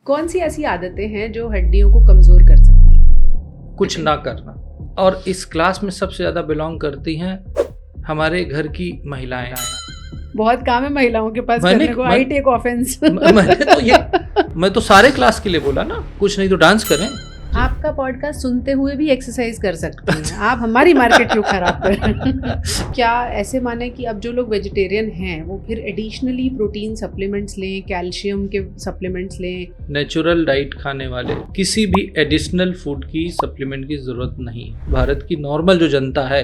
कौन सी ऐसी आदतें हैं जो हड्डियों को कमजोर कर सकती हैं? कुछ ना करना। और इस क्लास में सबसे ज़्यादा बिलोंग करती हैं हमारे घर की महिलाएं। बहुत काम है महिलाओं के पास मैंने- करने को। मैं- आई टेक ऑफेंस। मैं तो सारे क्लास के लिए बोला ना, कुछ नहीं तो डांस करें। आपका पॉडकास्ट सुनते हुए भी एक्सरसाइज कर सकते हैं आप। हमारी मार्केट क्यों खराब कर रहे हैं? क्या ऐसे माने कि अब जो लोग वेजिटेरियन हैं वो फिर एडिशनली प्रोटीन सप्लीमेंट्स लें, कैल्शियम के सप्लीमेंट्स लें? नेचुरल डाइट खाने वाले किसी भी एडिशनल फूड की सप्लीमेंट की ज़रूरत नहीं है। भारत की नॉर्मल जो जनता है,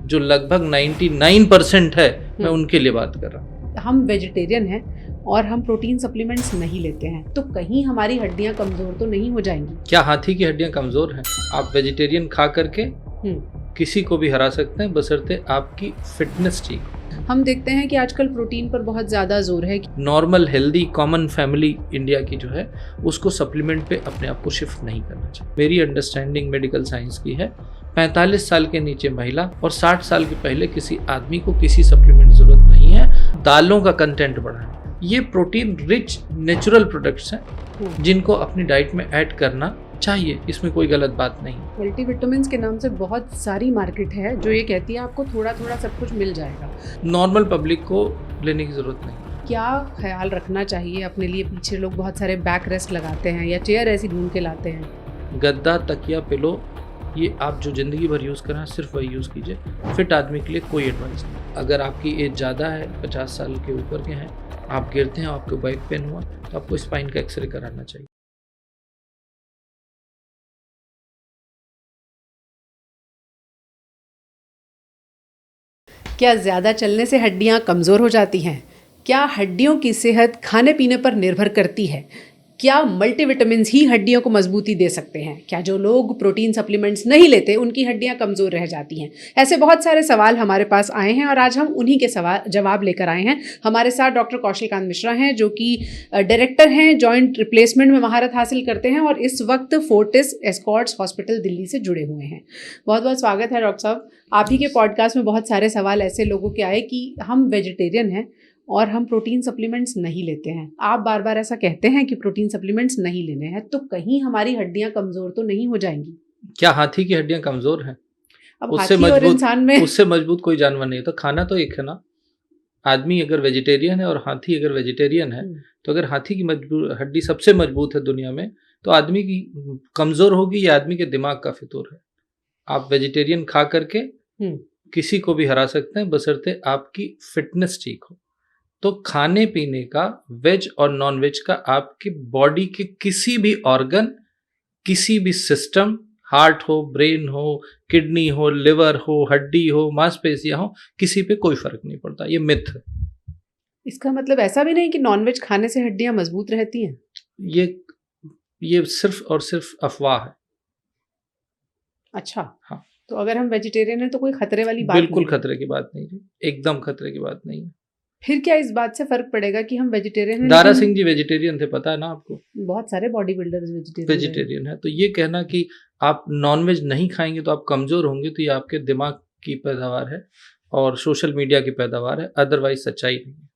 जो लगभग 99% है, मैं उनके लिए बात कर रहा हूँ। हम वेजिटेरियन हैं और हम प्रोटीन सप्लीमेंट्स नहीं लेते हैं, तो कहीं हमारी हड्डियां कमजोर तो नहीं हो जाएंगी? क्या हाथी की हड्डियां कमज़ोर हैं? आप वेजिटेरियन खा करके किसी को भी हरा सकते हैं, बशर्ते आपकी फिटनेस ठीक हो। हम देखते हैं कि आजकल प्रोटीन पर बहुत ज़्यादा जोर है। Normal healthy common family India की जो है, उसको सप्लीमेंट पे अपने आप को शिफ्ट नहीं करना चाहिए। मेरी अंडरस्टैंडिंग मेडिकल साइंस की है, 45 साल के नीचे महिला और 60 साल के पहले किसी आदमी को किसी सप्लीमेंट ज़रूरत नहीं है। दालों का कंटेंट बढ़ाएं। ये प्रोटीन रिच नेचुरल प्रोडक्ट्स हैं जिनको अपनी डाइट में ऐड करना चाहिए, इसमें कोई गलत बात नहीं। मल्टीविटामिन्स के नाम से बहुत सारी मार्केट है जो ये कहती है आपको थोड़ा थोड़ा सब कुछ मिल जाएगा। नॉर्मल पब्लिक को लेने की ज़रूरत नहीं। क्या ख्याल रखना चाहिए अपने लिए? पीछे लोग बहुत सारे बैक रेस्ट लगाते हैं या चेयर ऐसी ढूंढ के लाते हैं। गद्दा, तकिया, पिलो, ये आप जो ज़िंदगी भर यूज़ करें सिर्फ वही यूज़ कीजिए। फिट आदमी के लिए कोई एडवाइस नहीं। अगर आपकी एज ज़्यादा है, 50 साल के ऊपर के हैं, आप गिरते हैं, आपको बैक पेन हुआ, तो आपको स्पाइन का एक्सरे कराना चाहिए। क्या ज़्यादा चलने से हड्डियां कमज़ोर हो जाती हैं? क्या हड्डियों की सेहत खाने पीने पर निर्भर करती है? क्या मल्टीविटामिन्स ही हड्डियों को मजबूती दे सकते हैं? क्या जो लोग प्रोटीन सप्लीमेंट्स नहीं लेते उनकी हड्डियां कमज़ोर रह जाती हैं? ऐसे बहुत सारे सवाल हमारे पास आए हैं और आज हम उन्हीं के जवाब लेकर आए हैं। हमारे साथ डॉक्टर कौशलकांत मिश्रा हैं जो कि डायरेक्टर हैं, जॉइंट रिप्लेसमेंट में महारत हासिल करते हैं और इस वक्त फोर्टिस एस्कॉर्ट्स हॉस्पिटल दिल्ली से जुड़े हुए हैं। बहुत बहुत स्वागत है डॉक्टर साहब। आप ही के पॉडकास्ट में बहुत सारे सवाल ऐसे लोगों के आए कि हम वेजिटेरियन हैं और हम प्रोटीन सप्लीमेंट्स नहीं लेते हैं। आप बार बार ऐसा कहते हैं कि प्रोटीन सप्लीमेंट्स नहीं लेने हैं, तो कहीं हमारी हड्डियां कमज़ोर तो नहीं हो जाएंगी? क्या हाथी की हड्डियां कमज़ोर हैं? अब हाथी और इंसान में उससे मजबूत कोई जानवर नहीं। तो खाना तो एक है ना। आदमी अगर वेजिटेरियन है और हाथी अगर वेजिटेरियन है, तो अगर हाथी की हड्डी सबसे मजबूत है दुनिया में, तो आदमी की कमज़ोर होगी या आदमी के दिमाग का फितूर है। आप वेजिटेरियन खा करके किसी को भी हरा सकते हैं, बशर्ते आपकी फिटनेस ठीक हो। तो खाने पीने का, वेज और नॉन वेज का, आपकी बॉडी के किसी भी ऑर्गन, किसी भी सिस्टम, हार्ट हो, ब्रेन हो, किडनी हो, लिवर हो, हड्डी हो, मांसपेशियां हो, किसी पे कोई फर्क नहीं पड़ता। ये मिथ है। इसका मतलब ऐसा भी नहीं कि नॉनवेज खाने से हड्डियां मजबूत रहती हैं। ये सिर्फ और सिर्फ अफवाह है। अच्छा, हाँ। तो अगर हम वेजिटेरियन हैं तो कोई खतरे वाली बात बिल्कुल नहीं है? खतरे की बात नहीं है, एकदम खतरे की बात नहीं है। फिर क्या इस बात से फर्क पड़ेगा कि हम वेजिटेरियन हैं? दारा सिंह जी वेजिटेरियन थे, पता है ना आपको? बहुत सारे बॉडी बिल्डर्स वेजिटेरियन है। तो ये कहना कि आप नॉनवेज नहीं खाएंगे तो आप कमज़ोर होंगे, तो ये आपके दिमाग की पैदावार है और सोशल मीडिया की पैदावार है, अदरवाइज सच्चाई नहीं है।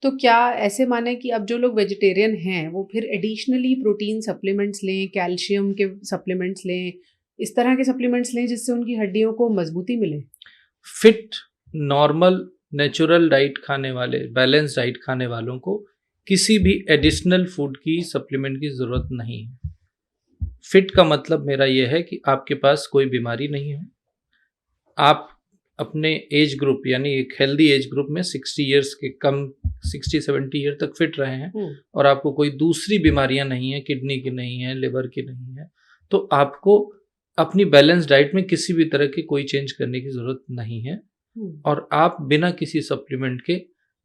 तो क्या ऐसे माने कि अब जो लोग वेजिटेरियन हैं वो फिर एडिशनली प्रोटीन सप्लीमेंट्स लें, कैल्शियम के सप्लीमेंट्स लें, इस तरह के सप्लीमेंट्स लें जिससे उनकी हड्डियों को मजबूती मिले? फिट, नॉर्मल, नेचुरल डाइट खाने वाले, बैलेंस डाइट खाने वालों को किसी भी एडिशनल फूड की सप्लीमेंट की ज़रूरत नहीं है। फिट का मतलब मेरा यह है कि आपके पास कोई बीमारी नहीं है, आप अपने एज ग्रुप यानी एक हेल्दी एज ग्रुप में 60 ईयर्स के कम, 60-70 ईयर तक फिट रहे हैं और आपको कोई दूसरी बीमारियां नहीं है, किडनी की नहीं है, लिवर की नहीं है, तो आपको अपनी बैलेंस डाइट में किसी भी तरह की कोई चेंज करने की ज़रूरत नहीं है। और आप बिना किसी सप्लीमेंट के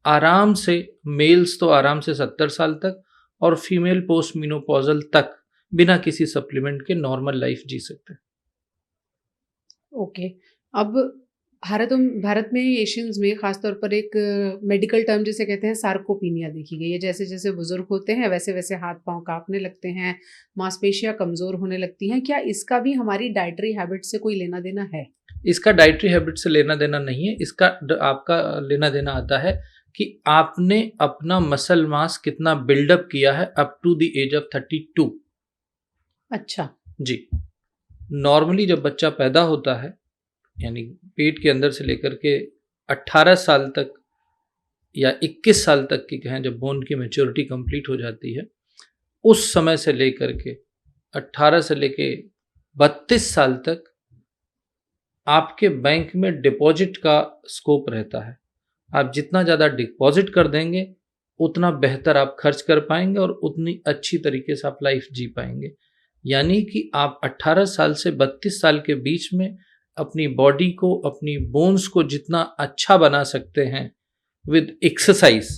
आराम से, मेल्स तो आराम से 70 साल तक और फीमेल पोस्ट मेनोपॉजल तक बिना किसी सप्लीमेंट के नॉर्मल लाइफ जी सकते हैं। ओके। अब भारत में, एशियंस में खासतौर पर एक मेडिकल टर्म जिसे कहते हैं सार्कोपीनिया देखी गई है। जैसे जैसे बुजुर्ग होते हैं वैसे वैसे हाथ पांव कांपने लगते हैं, मांसपेशियां कमज़ोर होने लगती हैं। क्या इसका भी हमारी डाइटरी हैबिट से कोई लेना देना है? इसका डाइटरी हैबिट से लेना देना नहीं है। इसका आपका लेना देना आता है कि आपने अपना मसल मास कितना बिल्डअप किया है up to the age of 32। अच्छा। जी। नॉर्मली जब बच्चा पैदा होता है, यानी पेट के अंदर से लेकर के 18 साल तक या 21 साल तक की कहें, जब बोन की मैच्योरिटी कंप्लीट हो जाती है, उस समय से लेकर के 18 से लेके 32 साल तक आपके बैंक में डिपॉजिट का स्कोप रहता है। आप जितना ज़्यादा डिपॉजिट कर देंगे उतना बेहतर आप खर्च कर पाएंगे और उतनी अच्छी तरीके से आप लाइफ जी पाएंगे। यानी कि आप 18 साल से 32 साल के बीच में अपनी बॉडी को, अपनी बोन्स को जितना अच्छा बना सकते हैं with exercise,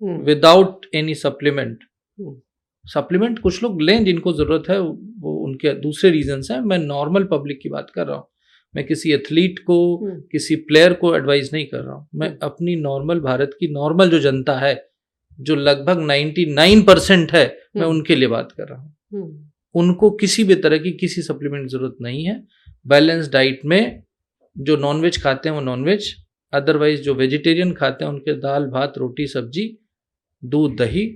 without any supplement. Supplement कुछ लोग लें जिनको ज़रूरत है, वो उनके दूसरे रीजंस हैं। मैं नॉर्मल पब्लिक की बात कर रहा हूँ, मैं किसी एथलीट को, किसी प्लेयर को एडवाइस नहीं कर रहा हूँ। मैं अपनी नॉर्मल, भारत की नॉर्मल जो जनता है, जो लगभग 99% है, मैं उनके लिए बात कर रहा हूँ। उनको किसी भी तरह की किसी सप्लीमेंट की जरूरत नहीं है। बैलेंस डाइट में जो नॉनवेज खाते हैं वो नॉनवेज, अदरवाइज जो वेजिटेरियन खाते हैं उनके दाल भात रोटी सब्जी दूध दही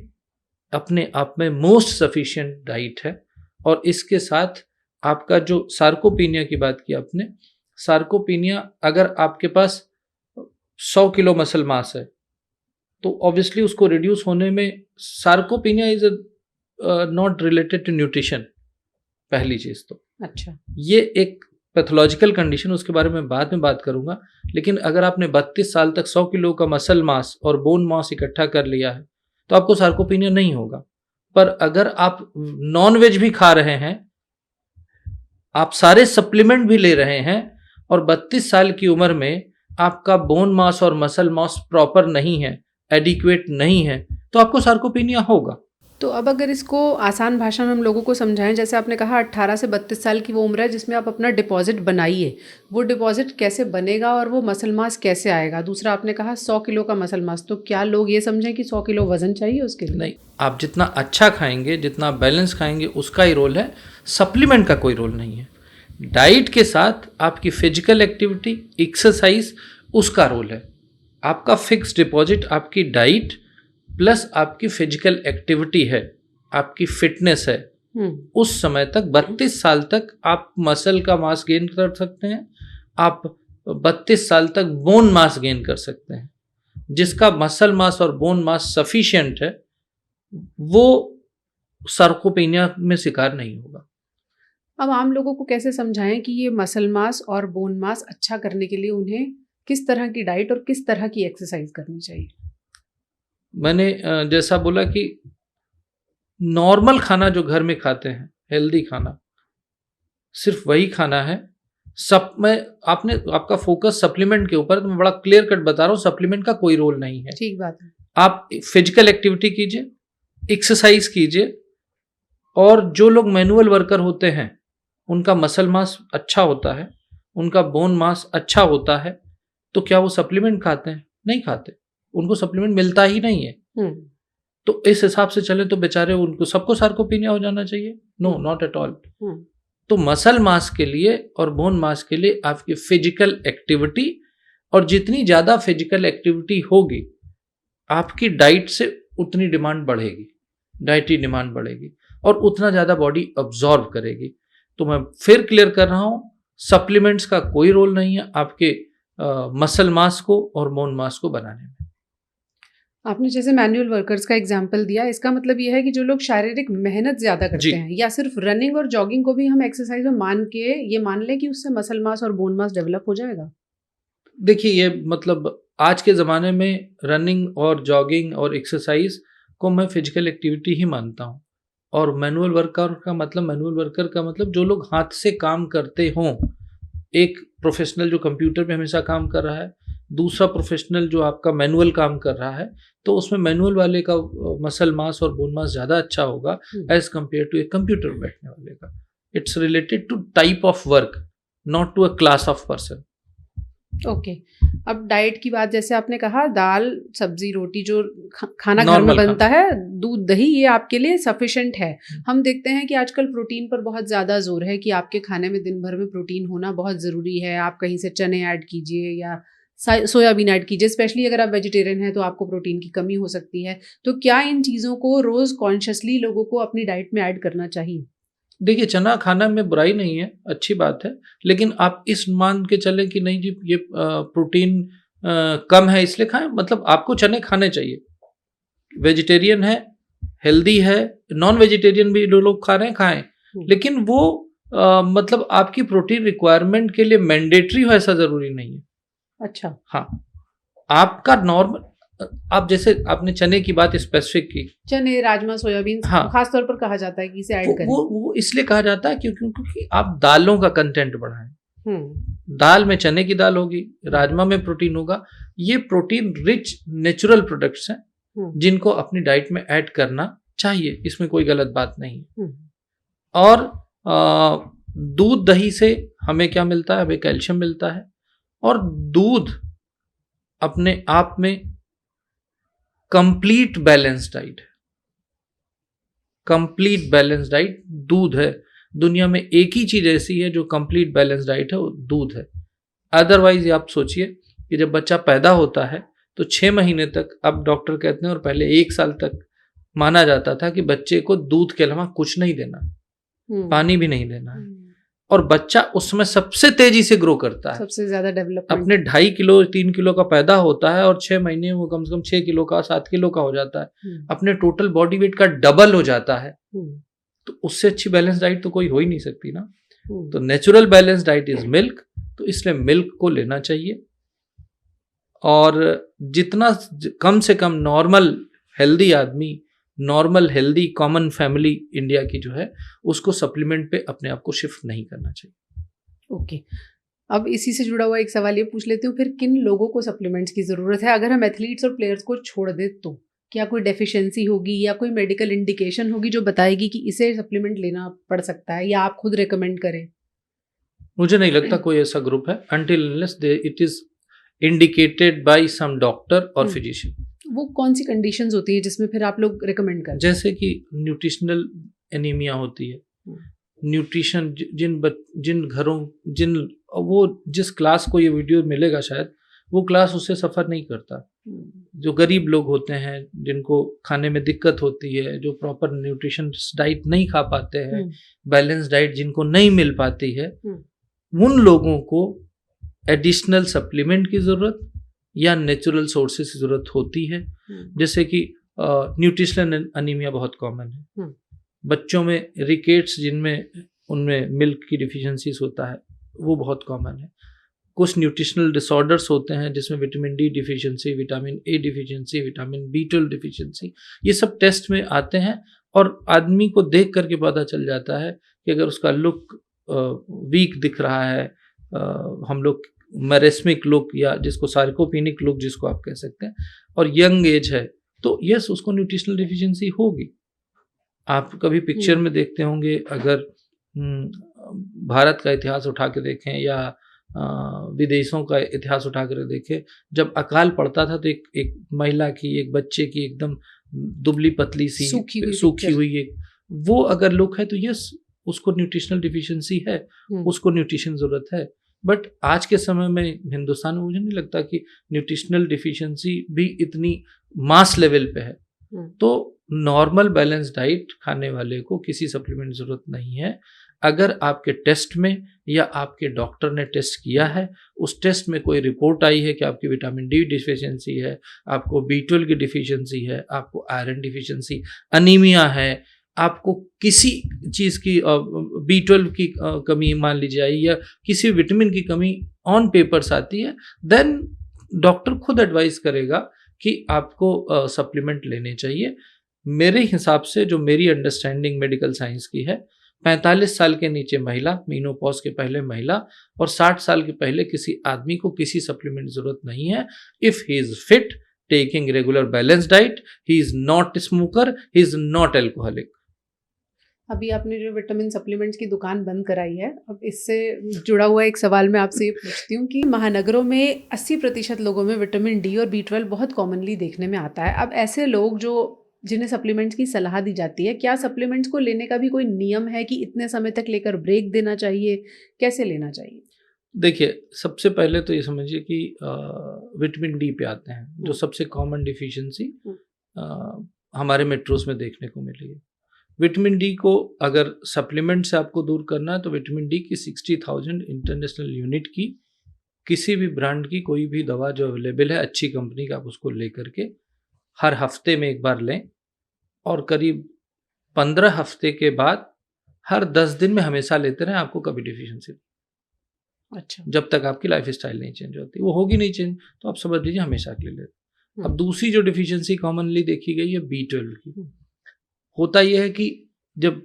अपने आप में मोस्ट सफिशिएंट डाइट है। और इसके साथ आपका जो सार्कोपीनिया की बात की आपने, सार्कोपीनिया अगर आपके पास 100 किलो मसल मास है तो ऑब्वियसली उसको रिड्यूस होने में, sarcopenia is not related to nutrition, पहली चीज तो। अच्छा। ये एक पैथोलॉजिकल कंडीशन, उसके बारे में बाद में बात करूंगा। लेकिन अगर आपने 32 साल तक 100 किलो का मसल मास और बोन मास इकट्ठा कर लिया है तो आपको सार्कोपीनिया नहीं होगा। पर अगर आप नॉन वेज भी खा रहे हैं, आप सारे सप्लीमेंट भी ले रहे हैं और 32 साल की उम्र में आपका बोन मास और मसल मास प्रॉपर नहीं है, एडिक्वेट नहीं है, तो आपको सार्कोपीनिया होगा। तो अब अगर इसको आसान भाषा में हम लोगों को समझाएं, जैसे आपने कहा 18 से 32 साल की वो उम्र है जिसमें आप अपना डिपॉजिट बनाइए, वो डिपॉजिट कैसे बनेगा और वो मसल मास कैसे आएगा? दूसरा आपने कहा 100 किलो का मसल मास, तो क्या लोग ये समझें कि 100 किलो वजन चाहिए उसके लिए? नहीं, आप जितना अच्छा खाएंगे, जितना बैलेंस खाएंगे उसका ही रोल है, सप्लीमेंट का कोई रोल नहीं है। डाइट के साथ आपकी फिजिकल एक्टिविटी, एक्सरसाइज, उसका रोल है। आपका फिक्स डिपॉजिट आपकी डाइट प्लस आपकी फिजिकल एक्टिविटी है, आपकी फिटनेस है। उस समय तक 32 साल तक आप मसल का मास गेन कर सकते हैं, आप 32 साल तक बोन मास गेन कर सकते हैं। जिसका मसल मास और बोन मास सफिशिएंट है वो सार्कोपीनिया में शिकार नहीं होगा। अब आम लोगों को कैसे समझाएं कि ये मसल मास और बोन मास अच्छा करने के लिए उन्हें किस तरह की डाइट और किस तरह की एक्सरसाइज करनी चाहिए? मैंने जैसा बोला कि नॉर्मल खाना जो घर में खाते हैं, हेल्दी खाना, सिर्फ वही खाना है। सब में आपने, आपका फोकस सप्लीमेंट के ऊपर, तो मैं बड़ा क्लियर कट बता रहा हूँ, सप्लीमेंट का कोई रोल नहीं है। ठीक बात है। आप फिजिकल एक्टिविटी कीजिए, एक्सरसाइज कीजिए, और जो लोग मैनुअल वर्कर होते हैं उनका मसल मास अच्छा होता है, उनका बोन मास अच्छा होता है, तो क्या वो सप्लीमेंट खाते हैं? नहीं खाते, उनको सप्लीमेंट मिलता ही नहीं है। तो इस हिसाब से चले तो बेचारे उनको सबको सार्कोपीनिया हो जाना चाहिए? No, not at all. तो मसल मास के लिए और बोन मास के लिए आपकी फिजिकल एक्टिविटी, और जितनी ज्यादा फिजिकल एक्टिविटी होगी आपकी डाइट से उतनी डिमांड बढ़ेगी, डाइटरी डिमांड बढ़ेगी और उतना ज्यादा बॉडी अब्जॉर्ब करेगी। तो मैं फिर क्लियर कर रहा हूं, सप्लीमेंट्स का कोई रोल नहीं है आपके मसल मास को और बोन मास को बनाने में। आपने जैसे मैनुअल वर्कर्स का एग्जांपल दिया, इसका मतलब ये है कि जो लोग शारीरिक मेहनत ज़्यादा करते हैं, या सिर्फ रनिंग और जॉगिंग को भी हम एक्सरसाइज में मान के ये मान लें कि उससे मसल मास और बोन मास डेवलप हो जाएगा? देखिए, ये मतलब आज के ज़माने में रनिंग और जॉगिंग और एक्सरसाइज को मैं फिजिकल एक्टिविटी ही मानता हूँ। और मैनुअल वर्कर का मतलब जो लोग हाथ से काम करते हों। एक प्रोफेशनल जो कंप्यूटर पे हमेशा काम कर रहा है, दूसरा प्रोफेशनल जो आपका मैनुअल काम कर रहा है, तो उसमें मैनुअल वाले का मसल मास और बोन मास ज़्यादा अच्छा होगा एज कम्पेयर टू एक कंप्यूटर पे बैठने वाले का। It's related to type of work, not to a class of person. Okay. अब डाइट की बात, जैसे आपने कहा दाल सब्जी रोटी जो खाना घर में बनता है, दूध दही, ये आपके लिए सफिशिएंट है। हम देखते हैं कि आजकल प्रोटीन पर बहुत ज़्यादा जोर है कि आपके खाने में दिन भर में प्रोटीन होना बहुत ज़रूरी है। आप कहीं से चने ऐड कीजिए या सोयाबीन ऐड कीजिए, स्पेशली अगर आप वेजिटेरियन हैं तो आपको प्रोटीन की कमी हो सकती है। तो क्या इन चीज़ों को रोज़ कॉन्शियसली लोगों को अपनी डाइट में ऐड करना चाहिए? देखिए, चना खाना में बुराई नहीं है, अच्छी बात है, लेकिन आप इस मान के चलें कि नहीं जी ये प्रोटीन कम है इसलिए खाएँ, मतलब आपको चने खाने चाहिए। वेजिटेरियन है, हेल्दी है, नॉन वेजिटेरियन भी जो लोग खा रहे हैं खाएँ, लेकिन वो मतलब आपकी प्रोटीन रिक्वायरमेंट के लिए मैंडेटरी हो ऐसा ज़रूरी नहीं है। अच्छा। हाँ, आपका नॉर्मल आप जैसे आपने चने की बात स्पेसिफिक की, चने, राजमा, सोयाबीन हाँ, खास तौर पर कहा जाता है कि इसे ऐड करें। वो इसलिए कहा जाता है क्योंकि आप दालों का कंटेंट बढ़ाएं। हम्म। दाल में चने की दाल होगी, राजमा में प्रोटीन होगा, ये प्रोटीन रिच नेचुरल प्रोडक्ट्स हैं जिनको अपनी डाइट में ऐड करना चाहिए, इसमें कोई गलत बात नहीं है। और दूध दही से हमें क्या मिलता है? हमें कैल्शियम मिलता है, और दूध अपने आप में कंप्लीट बैलेंस डाइट है। कंप्लीट बैलेंस डाइट दूध है। दुनिया में एक ही चीज ऐसी है जो कंप्लीट बैलेंस डाइट है, वो दूध है। अदरवाइज आप सोचिए कि जब बच्चा पैदा होता है तो 6 महीने तक, अब डॉक्टर कहते हैं, और पहले 1 साल तक माना जाता था कि बच्चे को दूध के अलावा कुछ नहीं देना, पानी भी नहीं देना है, और बच्चा उसमें सबसे तेजी से ग्रो करता है, सबसे ज्यादा डेवलपमेंट। अपने 2.5 किलो 3 किलो का पैदा होता है और 6 महीने वो कम से कम 6 किलो का 7 किलो का हो जाता है, अपने टोटल बॉडी वेट का डबल हो जाता है। तो उससे अच्छी बैलेंस डाइट तो कोई हो ही नहीं सकती ना। तो natural balance diet is milk, तो इसलिए मिल्क को लेना चाहिए, और जितना कम से कम नॉर्मल हेल्दी आदमी, normal healthy common family India की जो है, उसको सप्लीमेंट पे अपने आप को शिफ्ट नहीं करना चाहिए। ओके, अब इसी से जुड़ा हुआ एक सवाल ये पूछ लेती हूँ, फिर किन लोगों को सप्लीमेंट्स की ज़रूरत है? अगर हम एथलीट्स और प्लेयर्स को छोड़ दें तो क्या कोई डेफिशिएंसी होगी या कोई मेडिकल इंडिकेशन होगी जो बताएगी कि इसे सप्लीमेंट लेना पड़ सकता है, या आप खुद रेकमेंड करें? मुझे नहीं लगता कोई ऐसा ग्रुप है, until unless it is indicated by some doctor और फिजिशियन। वो कौन सी कंडीशंस होती है जिसमें फिर आप लोग रिकमेंड करते हैं? जैसे कि न्यूट्रिशनल एनीमिया होती है, न्यूट्रिशन जिन घरों वो जिस क्लास को ये वीडियो मिलेगा शायद वो क्लास उससे सफ़र नहीं करता। जो गरीब लोग होते हैं, जिनको खाने में दिक्कत होती है, जो प्रॉपर न्यूट्रिशन डाइट नहीं खा पाते हैं, बैलेंस डाइट जिनको नहीं मिल पाती है, उन लोगों को एडिशनल सप्लीमेंट की ज़रूरत या नेचुरल सोर्सेज की ज़रूरत होती है। जैसे कि न्यूट्रिशनल अनीमिया बहुत कॉमन है, बच्चों में रिकेट्स जिनमें उनमें मिल्क की डिफिशियंसीज होता है वो बहुत कॉमन है। कुछ न्यूट्रिशनल डिसऑर्डर्स होते हैं जिसमें vitamin D deficiency, vitamin A deficiency, vitamin B12 deficiency, ये सब टेस्ट में आते हैं, और आदमी को देख करके पता चल जाता है कि अगर उसका लुक वीक दिख रहा है, हम लोग मैरेस्मिक लुक या जिसको सार्कोपेनिक लुक जिसको आप कह सकते हैं, और यंग एज है, तो यस उसको न्यूट्रिशनल डिफिशियंसी होगी। आप कभी पिक्चर में देखते होंगे, अगर भारत का इतिहास उठा के देखें या विदेशों का इतिहास उठा कर देखें, जब अकाल पड़ता था तो एक महिला की, एक बच्चे की एकदम दुबली पतली सी सूखी हुई एक वो अगर लुक है तो यस उसको न्यूट्रिशनल डिफिशियंसी है, उसको न्यूट्रिशन ज़रूरत है। बट आज के समय में हिंदुस्तान में मुझे नहीं लगता कि न्यूट्रिशनल डिफिशियंसी भी इतनी मास लेवल पे है। तो नॉर्मल बैलेंस डाइट खाने वाले को किसी सप्लीमेंट ज़रूरत नहीं है। अगर आपके टेस्ट में या आपके डॉक्टर ने टेस्ट किया है, उस टेस्ट में कोई रिपोर्ट आई है कि आपकी विटामिन डी डिफिशियंसी है, आपको B12 की डिफिशियंसी है, आपको आयरन डिफिशियंसी, अनीमिया है, आपको किसी चीज़ की B12 की कमी मान लीजिए आई, या किसी विटामिन की कमी ऑन पेपर्स आती है, देन डॉक्टर खुद एडवाइस करेगा कि आपको सप्लीमेंट लेने चाहिए। मेरे हिसाब से, जो मेरी अंडरस्टैंडिंग मेडिकल साइंस की है, 45 साल के नीचे महिला, मीनोपॉज के पहले महिला, और 60 साल के पहले किसी आदमी को किसी सप्लीमेंट की ज़रूरत नहीं है। If he is fit, taking regular balance diet, he is not smoker, he is not alcoholic. अभी आपने जो विटामिन सप्लीमेंट्स की दुकान बंद कराई है, अब इससे जुड़ा हुआ एक सवाल मैं आपसे ये पूछती हूँ कि महानगरों में 80% लोगों में विटामिन डी और B12 बहुत कॉमनली देखने में आता है। अब ऐसे लोग जिन्हें सप्लीमेंट्स की सलाह दी जाती है, क्या सप्लीमेंट्स को लेने का भी कोई नियम है कि इतने समय तक लेकर ब्रेक देना चाहिए, कैसे लेना चाहिए? देखिए, सबसे पहले तो ये समझिए कि विटामिन डी पे आते हैं, जो सबसे कॉमन डिफिशियंसी हमारे मेट्रोस में देखने को मिली है। विटामिन डी को अगर सप्लीमेंट से आपको दूर करना है तो विटामिन डी की 60,000 इंटरनेशनल यूनिट की किसी भी ब्रांड की कोई भी दवा जो अवेलेबल है अच्छी कंपनी का, आप उसको लेकर के हर हफ्ते में एक बार लें, और करीब 15 हफ्ते के बाद हर 10 दिन में हमेशा लेते रहें, आपको कभी डिफिशियंसी, अच्छा। जब तक आपकी लाइफ स्टाइल नहीं चेंज होती। वो होगी नहीं चेंज तो आप समझ लीजिए हमेशा के लिए लेते। अब दूसरी जो डिफिशियंसी कॉमनली देखी गई है B12 की। होता यह है कि जब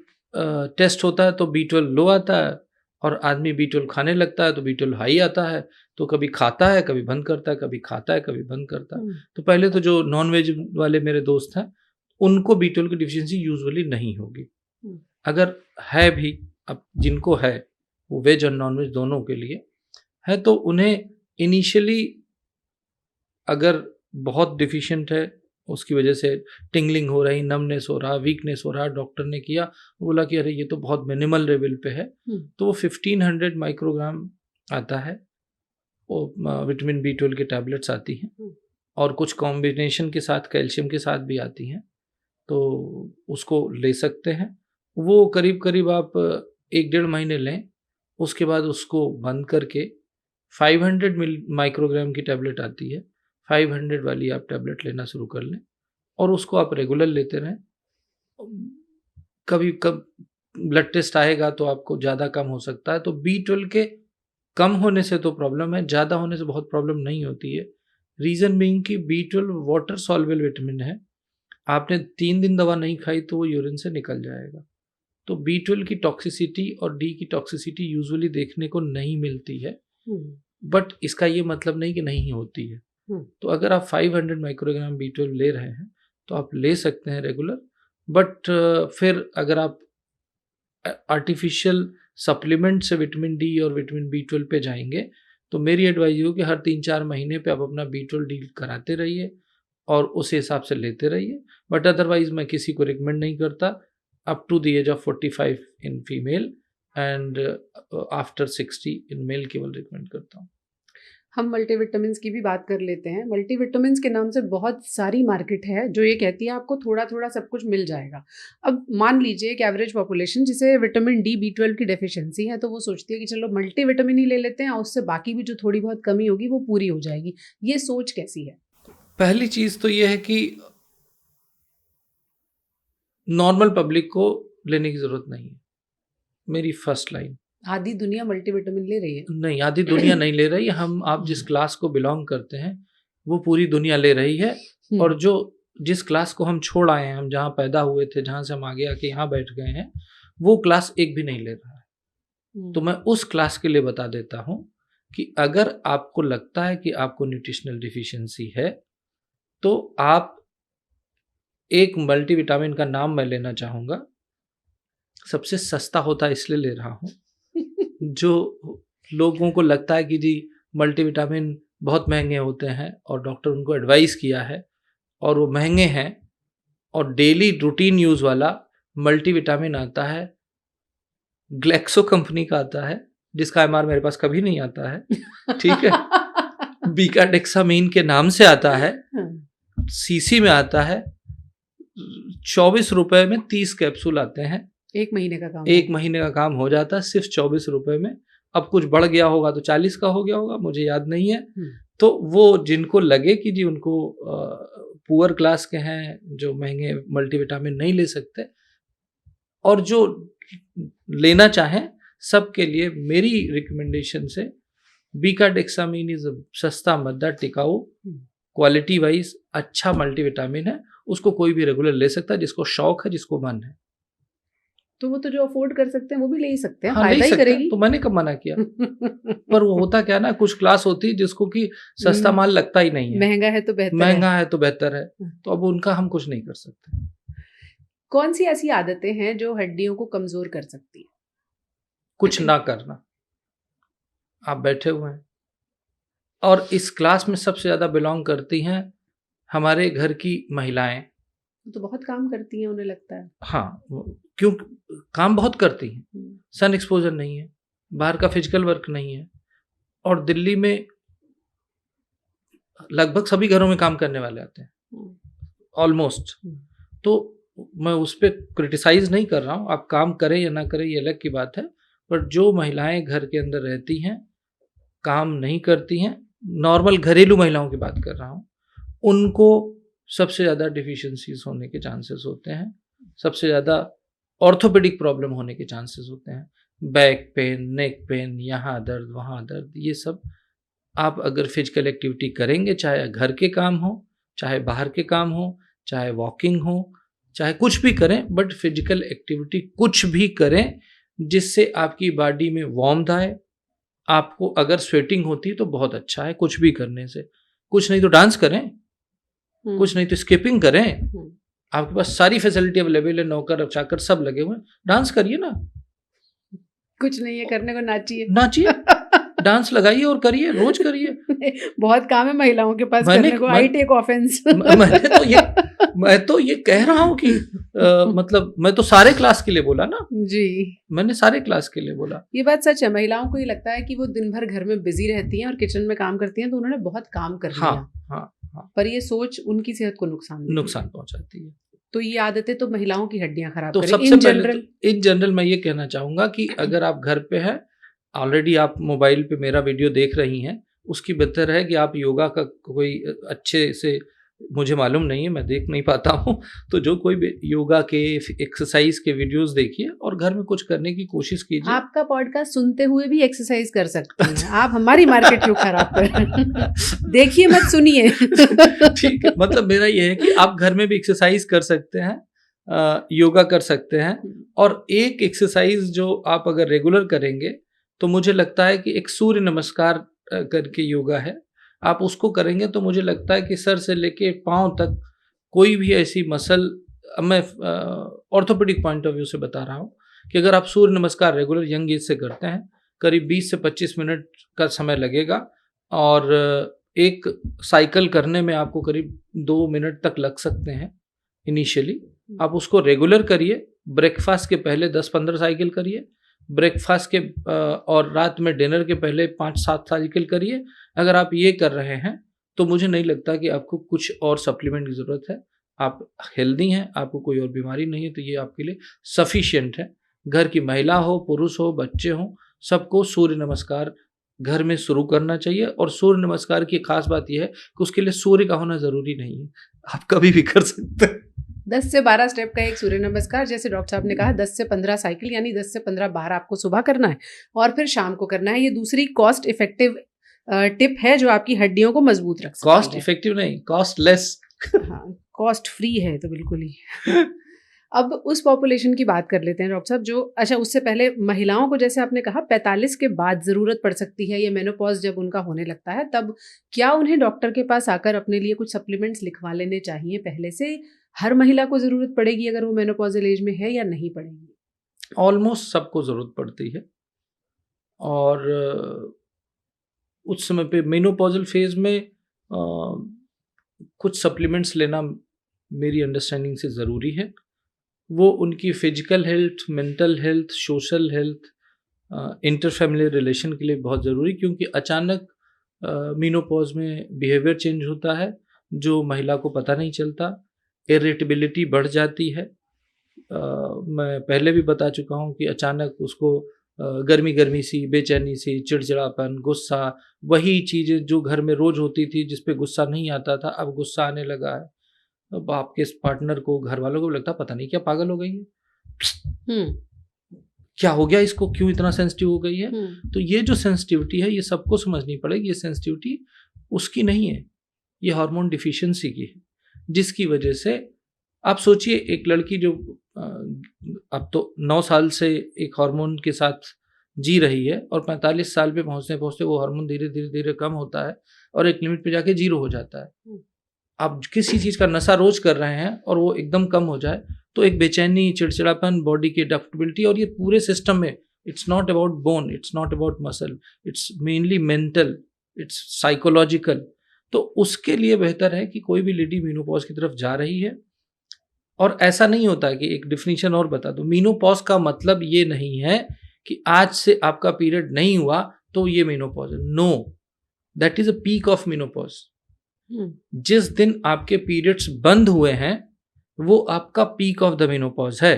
टेस्ट होता है तो B12 लो आता है और आदमी B12 खाने लगता है तो B12 हाई आता है, तो कभी खाता है कभी बंद करता है, कभी खाता है कभी बंद करता है। तो पहले तो जो नॉन वेज वाले मेरे दोस्त हैं उनको B12 की डिफिशियंसी यूजुअली नहीं होगी। अगर है भी, अब जिनको है वो वेज और नॉन वेज दोनों के लिए है, तो उन्हें इनिशियली अगर बहुत डिफिशिएंट है, उसकी वजह से टिंगलिंग हो रही, नमनेस हो रहा, वीकनेस हो रहा, डॉक्टर ने किया, बोला कि अरे ये तो बहुत मिनिमल लेवल पे है, तो वो 1500 माइक्रोग्राम आता है, वो विटामिन B12 की टैबलेट्स आती हैं और कुछ कॉम्बिनेशन के साथ कैल्शियम के साथ भी आती हैं, तो उसको ले सकते हैं। वो करीब करीब आप 1-1.5 महीने लें, उसके बाद उसको बंद करके 500 माइक्रोग्राम की टैबलेट आती है, 500 वाली आप टैबलेट लेना शुरू कर लें और उसको आप रेगुलर लेते रहें। कभी कब ब्लड टेस्ट आएगा तो आपको ज़्यादा कम हो सकता है, तो B12 के कम होने से तो प्रॉब्लम है, ज़्यादा होने से बहुत प्रॉब्लम नहीं होती है। रीज़न बीइंग कि B12 वाटर सॉल्युबल विटामिन है, आपने 3 दिन दवा नहीं खाई तो वो यूरिन से निकल जाएगा। तो B12 की टॉक्सिसिटी और D की टॉक्सिसिटी यूजुअली देखने को नहीं मिलती है, बट इसका ये मतलब नहीं कि नहीं होती है। तो अगर आप 500 माइक्रोग्राम B12 ले रहे हैं तो आप ले सकते हैं रेगुलर, बट फिर अगर आप आर्टिफिशियल सप्लीमेंट से विटामिन डी और विटामिन B12 पे जाएंगे तो मेरी एडवाइस हो कि हर 3-4 महीने पे आप अपना B12 डील कराते रहिए और उस हिसाब से लेते रहिए। बट अदरवाइज मैं किसी को रिकमेंड नहीं करता up to the age of 45 in female and after 60 in male केवल रिकमेंड करता हूँ। हम मल्टीविटामिन्स की भी बात कर लेते हैं। मल्टीविटामिन्स के नाम से बहुत सारी मार्केट है जो ये कहती है आपको थोड़ा थोड़ा सब कुछ मिल जाएगा। अब मान लीजिए एक एवरेज पॉपुलेशन जिसे विटामिन डी B12 की डेफिशिएंसी है, तो वो सोचती है कि चलो मल्टीविटामिन ही ले लेते हैं और उससे बाकी भी जो थोड़ी बहुत कमी होगी वो पूरी हो जाएगी। ये सोच कैसी है? पहली चीज़ तो ये है कि नॉर्मल पब्लिक को लेने की ज़रूरत नहीं है, मेरी फर्स्ट लाइन। आधी दुनिया मल्टीविटामिन ले रही है? नहीं, आधी दुनिया नहीं ले रही। हम आप जिस क्लास को बिलोंग करते हैं वो पूरी दुनिया ले रही है, और जो जिस क्लास को हम छोड़ आए हैं, हम जहाँ पैदा हुए थे, जहाँ से हम आगे आके यहाँ बैठ गए हैं, वो क्लास एक भी नहीं ले रहा है। तो मैं उस क्लास के लिए बता देता हूँ कि अगर आपको लगता है कि आपको न्यूट्रिशनल डिफिशियंसी है तो आप एक मल्टीविटामिन का नाम मैं लेना चाहूँगा, सबसे सस्ता होता है इसलिए ले रहा हूँ जो लोगों को लगता है कि जी मल्टीविटामिन बहुत महंगे होते हैं और डॉक्टर उनको एडवाइस किया है और वो महंगे हैं, और डेली रूटीन यूज़ वाला मल्टीविटामिन आता है, ग्लेक्सो कंपनी का आता है, जिसका MR मेरे पास कभी नहीं आता है, ठीक है। बीकाडेक्सामीन के नाम से आता है, सीसी में आता है, 24 रुपए में 30 कैप्सूल आते हैं। एक महीने का काम हो जाता है सिर्फ 24 रुपए में। अब कुछ बढ़ गया होगा तो 40 का हो गया होगा, मुझे याद नहीं है। तो वो जिनको लगे कि जी उनको पुअर क्लास के हैं जो महंगे मल्टीविटामिन नहीं ले सकते, और जो लेना चाहें सबके लिए मेरी रिकमेंडेशन से बीकाडेक्सामीन इज सस्ता, मद्दा, टिकाऊ, क्वालिटी वाइज अच्छा मल्टीविटामिन है। उसको कोई भी रेगुलर ले सकता है जिसको शौक है, जिसको मन है। तो वो तो जो अफोर्ड कर सकते हैं वो भी ले ही सकते हैं, हाँ, फायदा ही करेगी। तो मैंने कब मना किया पर वो होता क्या ना, कुछ क्लास होती है जिसको कि सस्ता माल लगता ही नहीं है, महंगा है तो बेहतर है, तो अब उनका हम कुछ नहीं कर सकते। कौन सी ऐसी आदतें हैं जो हड्डियों को कमजोर कर सकती है? कुछ ना करना। आप बैठे हुए हैं और इस क्लास में सबसे ज्यादा बिलोंग करती हैं हमारे घर की महिलाएं, तो बहुत काम करती हैं, उन्हें लगता है। हाँ, क्यों काम बहुत करती हैं, सन एक्सपोजर नहीं है, बाहर का फिजिकल वर्क नहीं है, और दिल्ली में लगभग सभी घरों में काम करने वाले आते हैं, ऑलमोस्ट। तो मैं उस पर क्रिटिसाइज नहीं कर रहा हूँ, आप काम करें या ना करें ये अलग की बात है, पर जो महिलाएं घर के अंदर रहती हैं, काम नहीं करती हैं, नॉर्मल घरेलू महिलाओं की बात कर रहा हूँ, उनको सबसे ज़्यादा डिफिशियंसीज होने के चांसेस होते हैं, सबसे ज़्यादा ऑर्थोपेडिक प्रॉब्लम होने के चांसेस होते हैं, बैक पेन, नेक पेन, यहाँ दर्द वहाँ दर्द, ये सब आप अगर फिजिकल एक्टिविटी करेंगे, चाहे घर के काम हो, चाहे बाहर के काम हो, चाहे वॉकिंग हो, चाहे कुछ भी करें, बट फिजिकल एक्टिविटी कुछ भी करें जिससे आपकी बॉडी में वार्मथ आए। आपको अगर स्वेटिंग होती है तो बहुत अच्छा है कुछ भी करने से, कुछ नहीं तो डांस करें, कुछ नहीं तो स्किपिंग करें, आपके पास सारी फैसिलिटी अवेलेबल है, नौकर चाकर सब लगे हुए हैं, डांस करिए ना, कुछ नहीं है करने को, नाचिए नाचिए, डांस लगाइए और करिए, रोज करिए। बहुत काम है महिलाओं के पास करने को। I take offence. मैं तो ये कह रहा हूँ कि मतलब मैं तो सारे क्लास के लिए बोला ना जी, मैंने सारे क्लास के लिए बोला। ये बात सच है, महिलाओं को ये लगता है कि वो दिन भर घर में बिजी रहती हैं और किचन में काम करती हैं तो उन्होंने बहुत काम कर लिया। हाँ, पर ये सोच उनकी सेहत को नुकसान पहुंचाती है। तो ये आदतें तो महिलाओं की हड्डियां खराब तो करें। सबसे इन जनरल मैं ये कहना चाहूंगा कि अगर आप घर पे हैं, ऑलरेडी आप मोबाइल पे मेरा वीडियो देख रही हैं, उसकी बेहतर है कि आप योगा का कोई अच्छे से, मुझे मालूम नहीं है, मैं देख नहीं पाता हूँ, तो जो कोई भी योगा के एक्सरसाइज के वीडियोस देखिए और घर में कुछ करने की कोशिश कीजिए। आपका पॉडकास्ट सुनते हुए भी एक्सरसाइज कर सकते हैं आप, हमारी मार्केट क्यों खराब कर रहे हैं? देखिए मत सुनिए। ठीक है, मतलब मेरा ये है कि आप घर में भी एक्सरसाइज कर सकते हैं, योगा कर सकते हैं, और एक एक्सरसाइज जो आप अगर रेगुलर करेंगे तो मुझे लगता है कि एक सूर्य नमस्कार करके योगा है, आप उसको करेंगे तो मुझे लगता है कि सर से लेके पांव तक कोई भी ऐसी मसल, मैं ऑर्थोपेडिक पॉइंट ऑफ व्यू से बता रहा हूँ कि अगर आप सूर्य नमस्कार रेगुलर यंग एज से करते हैं, करीब 20 से 25 मिनट का समय लगेगा, और एक साइकिल करने में आपको करीब 2 मिनट तक लग सकते हैं इनिशियली। आप उसको रेगुलर करिए, ब्रेकफास्ट के पहले 10-15 साइकिल करिए, ब्रेकफास्ट के और रात में डिनर के पहले 5-7 साइकिल करिए। अगर आप ये कर रहे हैं तो मुझे नहीं लगता कि आपको कुछ और सप्लीमेंट की ज़रूरत है, आप हेल्दी हैं, आपको कोई और बीमारी नहीं है, तो ये आपके लिए सफिशिएंट है। घर की महिला हो, पुरुष हो, बच्चे हों, सबको सूर्य नमस्कार घर में शुरू करना चाहिए। और सूर्य नमस्कार की खास बात यह है कि उसके लिए सूर्य का होना ज़रूरी नहीं है, आप कभी भी कर सकते हैं। 10 से 12 स्टेप का एक सूर्य नमस्कार, jैसे डॉक्टर साहब ने कहा 10 से 15 साइकिल, यानी 10 से 15 बार आपको सुबह करना है और फिर शाम को करना है। ये दूसरी कॉस्ट इफेक्टिव टिप है जो आपकी हड्डियों को मजबूत रख सकती है। कॉस्ट इफेक्टिव नहीं, कॉस्ट लेस। हाँ, कॉस्ट फ्री है तो बिल्कुल ही। अब उस पॉपुलेशन की बात कर लेते हैं डॉक्टर साहब जो, अच्छा उससे पहले महिलाओं को जैसे आपने कहा 45 के बाद ज़रूरत पड़ सकती है, ये मेनोपॉज जब उनका होने लगता है, तब क्या उन्हें डॉक्टर के पास आकर अपने लिए कुछ सप्लीमेंट्स लिखवा लेने चाहिए पहले से? हर महिला को ज़रूरत पड़ेगी अगर वो मेनोपॉजल एज में है, या नहीं पड़ेगी? ऑलमोस्ट सबको ज़रूरत पड़ती है, और उस समय पे मेनोपॉजल फेज में कुछ सप्लीमेंट्स लेना मेरी अंडरस्टैंडिंग से ज़रूरी है। वो उनकी physical health, mental health, social health, interfamily relation के लिए बहुत ज़रूरी, क्योंकि अचानक मेनोपॉज में बिहेवियर चेंज होता है जो महिला को पता नहीं चलता, इरिटेबिलिटी बढ़ जाती है। मैं पहले भी बता चुका हूँ कि अचानक उसको गर्मी गर्मी सी, बेचैनी सी, चिड़चिड़ापन, गुस्सा, वही चीज़ें जो घर में रोज़ होती थी जिस पे गुस्सा नहीं आता था, अब गुस्सा आने लगा है। अब आपके पार्टनर को, घर वालों को लगता पता नहीं क्या पागल हो गई है, क्या हो गया इसको, क्यों इतना सेंसिटिव हो गई है। तो ये जो सेंसिटिविटी है ये सबको समझनी पड़ेगी। ये सेंसिटिविटी उसकी नहीं है, ये हार्मोन डिफिशिएंसी की है, जिसकी वजह से आप सोचिए एक लड़की जो अब तो 9 साल से एक हार्मोन के साथ जी रही है और 45 साल पे पहुँचते पहुँचते वो हार्मोन धीरे धीरे धीरे कम होता है और एक लिमिट पे जाके 0 हो जाता है। आप किसी चीज़ का नशा रोज कर रहे हैं और वो एकदम कम हो जाए तो एक बेचैनी, चिड़चिड़ापन, बॉडी की एडेप्टेबिलिटी, और ये पूरे सिस्टम में, it's not about bone, it's not about muscle, it's mainly mental, it's psychological. तो उसके लिए बेहतर है कि कोई भी लेडी मेनोपॉज की तरफ जा रही है, और ऐसा नहीं होता कि एक डिफिनीशन और बता दूं, मेनोपॉज का मतलब ये नहीं है कि आज से आपका पीरियड नहीं हुआ तो ये मेनोपॉज है। No, that is a peak of menopause. Hmm, जिस दिन आपके पीरियड्स बंद हुए हैं वो आपका पीक ऑफ द मेनोपॉज है।